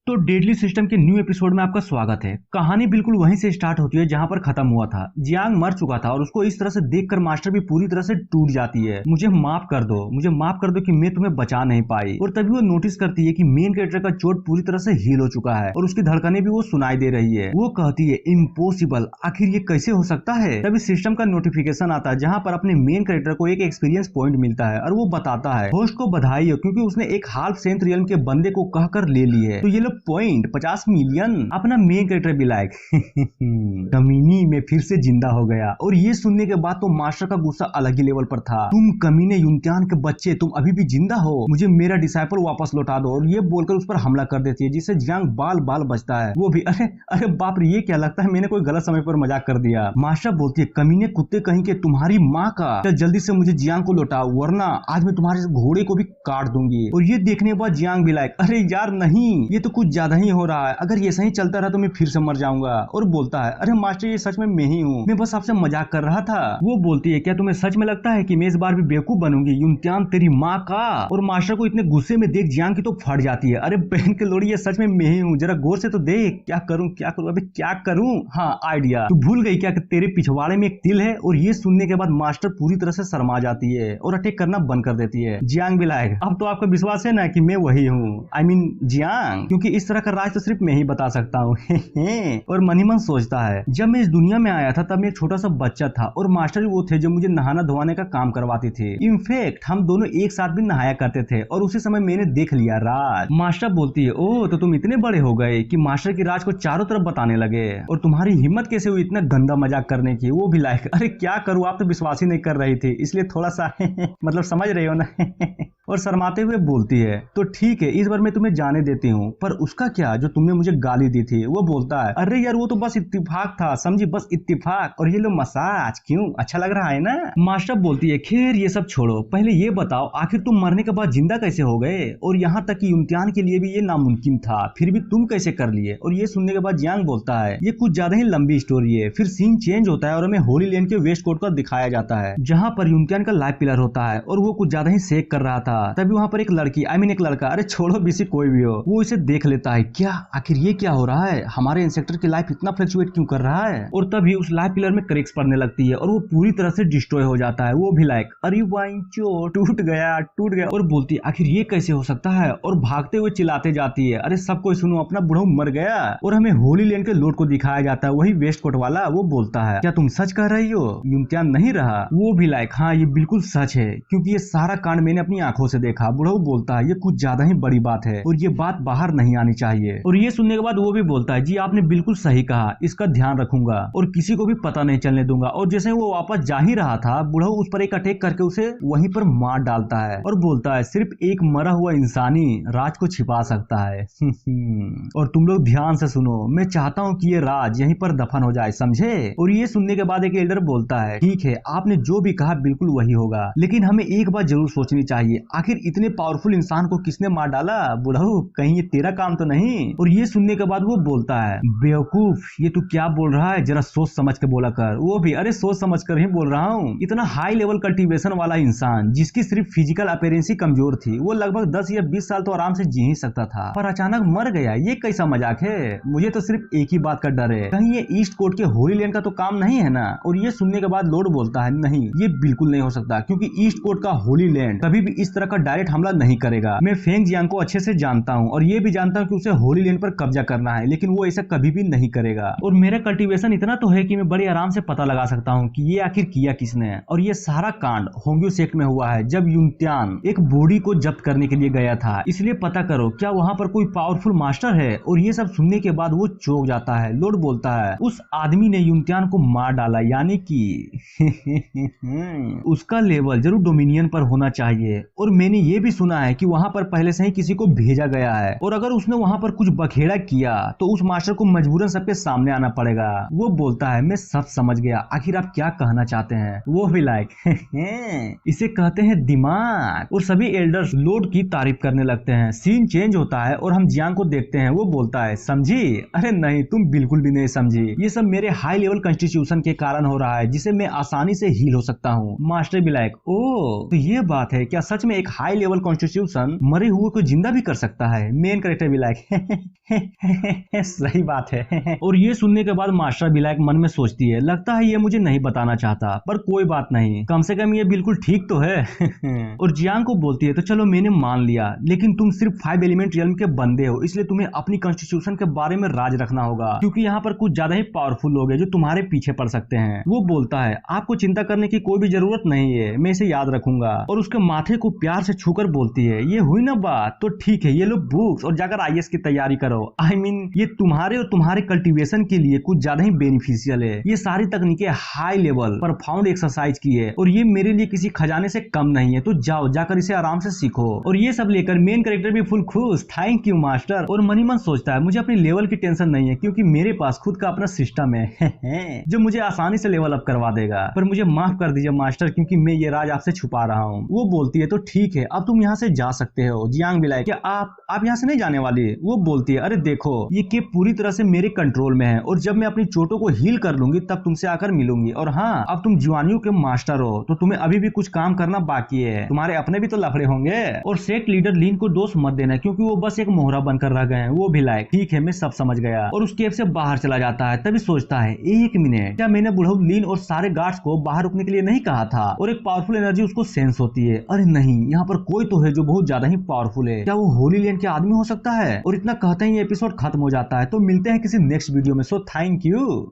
तो deadly system के new episode में आपका स्वागत है। कहानी बिल्कुल वहीं से स्टार्ट होती है जहां पर खत्म हुआ था। जियांग मर चुका था और उसको इस तरह से देखकर मास्टर भी पूरी तरह से टूट जाती है। मुझे माफ कर दो कि मैं तुम्हें बचा नहीं पाई। और तभी वो नोटिस करती है कि मेन कैरेक्टर का चोट पूरी तरह से हील हो चुका है और उसकी धड़कनें भी वो सुनाई दे रही है। वो कहती है इम्पॉसिबल, आखिर ये कैसे हो सकता है। तभी सिस्टम का नोटिफिकेशन आता है जहाँ पर अपने मेन कैरेक्टर को एक एक्सपीरियंस पॉइंट मिलता है और वो बताता है होस्ट को बधाई हो क्योंकि उसने एक हाल्फ सेंथ रियल्म के बंदे को कहकर ले ली है। तो ये लो पॉइंट 50 मिलियन। अपना मेन कैरेक्टर भी लाइक कमीनी में फिर से जिंदा हो गया। और ये सुनने के बाद तो मास्टर का गुस्सा अलग ही लेवल पर था। तुम कमीने युनत्यान के बच्चे, तुम अभी भी जिंदा हो, मुझे मेरा डिसाइपल वापस लौटा दो। और ये बोलकर उस पर हमला कर देती है जिससे जियांग बाल बाल बचता है। वो भी अरे अरे बाप रे, ये क्या लगता है मैंने कोई गलत समय पर मजाक कर दिया। मास्टर बोलती है कमीने कुत्ते कहीं के, तुम्हारी माँ का, चल जल्दी से मुझे जियांग को लौटाओ वरना आज मैं तुम्हारे घोड़े को भी काट दूंगी। और ये देखने के बाद जियांग भी लाइक अरे यार नहीं, ये तो कुछ ज्यादा ही हो रहा है, अगर ये सही चलता रहा तो मैं फिर से मर जाऊंगा। और बोलता है अरे मास्टर ये सच में मैं ही हूँ, मैं बस आपसे मजाक कर रहा था। वो बोलती है क्या तुम्हें सच में लगता है कि मैं इस बार भी बेवकूफ बनूंगी युनत्यान तेरी माँ का। और मास्टर को इतने गुस्से में देख जियांग की तो फट जाती है। अरे बहन के लोड़ी, ये सच में मैं ही हूँ, जरा गौर से तो देख। क्या करूँ अबे क्या करूँ। हाँ आइडिया, तू भूल गई क्या कि तेरे पिछवाड़े में एक तिल है। और ये सुनने के बाद मास्टर पूरी तरह से शर्मा जाती है और अटैक करना बंद कर देती है। जियांग भी लाएगा अब तो आपका विश्वास है ना कि मैं वही हूँ, आई मीन जियांग, क्योंकि इस तरह का राज तो सिर्फ मैं ही बता सकता हूँ। और मन ही मन सोचता है जब मैं इस दुनिया में आया था तब मैं एक छोटा सा बच्चा था और मास्टर वो थे जो मुझे नहाना धोने का काम करवाती थे। इनफैक्ट हम दोनों एक साथ भी नहाया करते थे और उसी समय मैंने देख लिया राज। मास्टर बोलती है ओ तो तुम इतने बड़े हो गए कि मास्टर की राज को चारों तरफ बताने लगे, और तुम्हारी हिम्मत कैसे हुई इतना गंदा मजाक करने की। वो भी लाइक अरे क्या करूँ, आप तो विश्वास ही नहीं कर रही थी इसलिए थोड़ा सा मतलब समझ रहे हो ना। और शर्माते हुए बोलती है तो ठीक है इस बार मैं तुम्हें जाने देती हूँ, पर उसका क्या जो तुमने मुझे गाली दी थी। वो बोलता है अरे यार वो तो बस इत्तेफाक था, समझी, बस इत्तेफाक। और ये लो मसाज, क्यों अच्छा लग रहा है ना। मास्टर बोलती है खैर ये सब छोड़ो, पहले ये बताओ आखिर तुम मरने के बाद जिंदा कैसे हो गए, और यहाँ तक कि इम्तिहान के लिए भी ये नामुमकिन था, फिर भी तुम कैसे कर लिए। और ये सुनने के बाद जियांग बोलता है ये कुछ ज्यादा ही लंबी स्टोरी है। फिर सीन चेंज होता है और हमें होली लैंड के वेस्ट कोर्ट का दिखाया जाता है जहाँ पर इम्तिहान का लाइफ पिलर होता है और वो कुछ ज्यादा ही सेक कर रहा था। तभी वहाँ पर एक लड़की, आई मीन एक लड़का, अरे छोड़ो बीसी कोई भी हो, वो इसे देख लेता है। क्या आखिर ये क्या हो रहा है, हमारे इंसेक्टर की लाइफ इतना फ्लक्चुएट क्यों कर रहा है। और तभी उस लाइफ पिलर में क्रैक्स पड़ने लगती है और वो पूरी तरह से डिस्ट्रॉय हो जाता है। वो भी लाइक अरे वाइंचो टूट गया और बोलती है आखिर ये कैसे हो सकता है, और भागते हुए चिल्लाते जाती है अरे सब कोई सुनो, अपना बुढ़ऊ मर गया। और हमें होली लैंड के लोड को दिखाया जाता है, वही वेस्ट कोट वाला। वो बोलता है क्या तुम सच कह रही हो, इम्तिहान नहीं रहा। वो भी लाइक हाँ ये बिल्कुल सच है क्योंकि ये सारा कांड मैंने अपनी आंखों से देखा। बुढ़ऊ बोलता है ये कुछ ज्यादा ही बड़ी बात है और ये बात बाहर नहीं आनी चाहिए। और ये सुनने के बाद वो भी बोलता है जी आपने बिल्कुल सही कहा, इसका ध्यान रखूंगा और किसी को भी पता नहीं चलने दूंगा। और जैसे वो वापस जा ही रहा था, बुढ़ऊ उस पर एक अटैक करके उसे वहीं पर मार डालता है और बोलता है सिर्फ एक मरा हुआ इंसानी राज को छिपा सकता है। और तुम लोग ध्यान से सुनो, मैं चाहता हूँ कि ये राज यहीं पर दफन हो जाए, समझे। और ये सुनने के बाद एक एल्डर बोलता है ठीक है आपने जो भी कहा बिल्कुल वही होगा, लेकिन हमें एक बात जरूर सोचनी चाहिए, आखिर इतने पावरफुल इंसान को किसने मार डाला। बुढ़ऊ कहीं ये तेरा काम तो नहीं। और ये सुनने के बाद वो बोलता है बेवकूफ ये तू क्या बोल रहा है, जरा सोच समझ के बोला कर। वो भी अरे सोच समझ कर ही बोल रहा हूँ। इतना हाई लेवल कल्टीवेशन वाला इंसान जिसकी सिर्फ फिजिकल अपीयरेंस ही कमजोर थी, वो लगभग 10 या 20 साल तो आराम से जी ही सकता था, पर अचानक मर गया, ये कैसा मजाक है। मुझे तो सिर्फ एक ही बात का डर है, कहीं ये ईस्ट कोर्ट के होली लैंड का तो काम नहीं है ना। और ये सुनने के बाद लॉर्ड बोलता है नहीं ये बिल्कुल नहीं हो सकता, क्योंकि ईस्ट कोर्ट का होली लैंड कभी भी इस तरह का डायरेक्ट हमला नहीं करेगा। मैं फेंग जियांग को अच्छे से जानता हूँ और ये भी जानता हूँ कि उसे होली लैंड पर कब्जा करना है, लेकिन वो ऐसा कभी भी नहीं करेगा। और मेरा कल्टीवेशन इतना तो है कि मैं बड़े आराम से पता लगा सकता हूँ कि ये आखिर किया किसने। और ये सारा कांड होंग्यू सेक्ट में हुआ है जब युनत्यान एक बॉडी को जब्त करने के लिए गया था, इसलिए पता करो क्या वहाँ पर कोई पावरफुल मास्टर है। और ये सब सुनने के बाद वो चौंक जाता है। लॉर्ड बोलता है उस आदमी ने युनत्यान को मार डाला, यानी कि उसका लेवल जरूर डोमिनियन पर होना चाहिए। और मैंने ये भी सुना है कि वहाँ पर पहले से ही किसी को भेजा गया है, और अगर उसने वहाँ पर कुछ बखेड़ा किया तो उस मास्टर को मजबूरन सबके सामने आना पड़ेगा। वो बोलता है मैं सब समझ गया, आखिर आप क्या कहना चाहते हैं। वो भी लाइक इसे कहते हैं दिमाग। और सभी एल्डर्स लॉर्ड की तारीफ करने लगते हैं। सीन चेंज होता है और हम जियांग को देखते हैं। वो बोलता है समझी, अरे नहीं तुम बिल्कुल भी नहीं समझी, ये सब मेरे हाई लेवल कॉन्स्टिट्यूशन के कारण हो रहा है जिसे मैं आसानी से हील हो सकता हूँ। मास्टर भी लाइक ओ तो ये बात है क्या, सच में एक हाई लेवल कॉन्स्टिट्यूशन मरे हुए को जिंदा भी कर सकता है। मेन कैरेक्टर भी लाइक सही बात है। और ये सुनने के बाद मास्टर भी लाइक मन में सोचती है, लगता है ये मुझे नहीं बताना चाहता, पर कोई बात नहीं, कम से कम ये बिल्कुल ठीक तो है। और जियांग को बोलती है, तो चलो मैंने मान लिया, लेकिन तुम सिर्फ 5 एलिमेंट रियल्म के बंदे हो, इसलिए तुम्हें अपनी कॉन्स्टिट्यूशन के बारे में राज रखना होगा, क्योंकि यहाँ पर कुछ ज्यादा ही पावरफुल लोग हैं जो तुम्हारे पीछे पड़ सकते हैं। वो बोलता है, आपको चिंता करने की कोई भी जरूरत नहीं है, मैं इसे याद रखूंगा। और उसके माथे को प्यार से छूकर बोलती है, ये हुई ना बात, तो ठीक है, ये लो बुक्स और जाकर आईएएस की तैयारी करो। आई मीन ये तुम्हारे और तुम्हारे कल्टीवेशन के लिए कुछ ज्यादा ही बेनिफिशियल है। ये सारी तकनीकें हाई लेवल परफॉर्म्ड एक्सरसाइज की है और ये मेरे लिए किसी खजाने से कम नहीं है, तो जाओ जाकर इसे आराम से सीखो। और ये सब लेकर मेन कैरेक्टर भी फुल खुश, थैंक यू मास्टर। और मनी मन सोचता है, मुझे अपनी लेवल की टेंशन नहीं है, क्योंकि मेरे पास खुद का अपना सिस्टम है जो मुझे आसानी से लेवल अप करवा देगा। पर मुझे माफ कर दीजिए मास्टर, क्योंकि मैं ये राज आपसे छुपा रहा हूँ। वो बोलती है, तो ठीक है, अब तुम यहाँ से जा सकते हो। जियांग भी लाइक, क्या आप यहाँ से नहीं जाने वाली? वो बोलती है, अरे देखो, ये केप पूरी तरह से मेरे कंट्रोल में है और जब मैं अपनी चोटों को हील कर लूंगी तब तुमसे आकर मिलूंगी। और हाँ, अब तुम जुआनियों के मास्टर हो, तो तुम्हें अभी भी कुछ काम करना बाकी है, तुम्हारे अपने भी तो लफड़े होंगे। और सेक्ट लीडर लीन को दोष मत देना, क्योंकि वो बस एक मोहरा बनकर रह गए हैं। वो भी लाइक, ठीक है, मैं सब समझ गया। और उस केव से बाहर चला जाता है। तभी सोचता है, एक मिनट, क्या मैंने बुढ़ऊ लीन और सारे गार्ड्स को बाहर रुकने के लिए नहीं कहा था? और एक पावरफुल एनर्जी उसको सेंस होती है। अरे नहीं, यहाँ पर कोई तो है जो बहुत ज्यादा ही पावरफुल है। क्या वो होली लैंड के आदमी हो सकता है? और इतना कहते ही एपिसोड खत्म हो जाता है। तो मिलते हैं किसी नेक्स्ट वीडियो में। So thank you.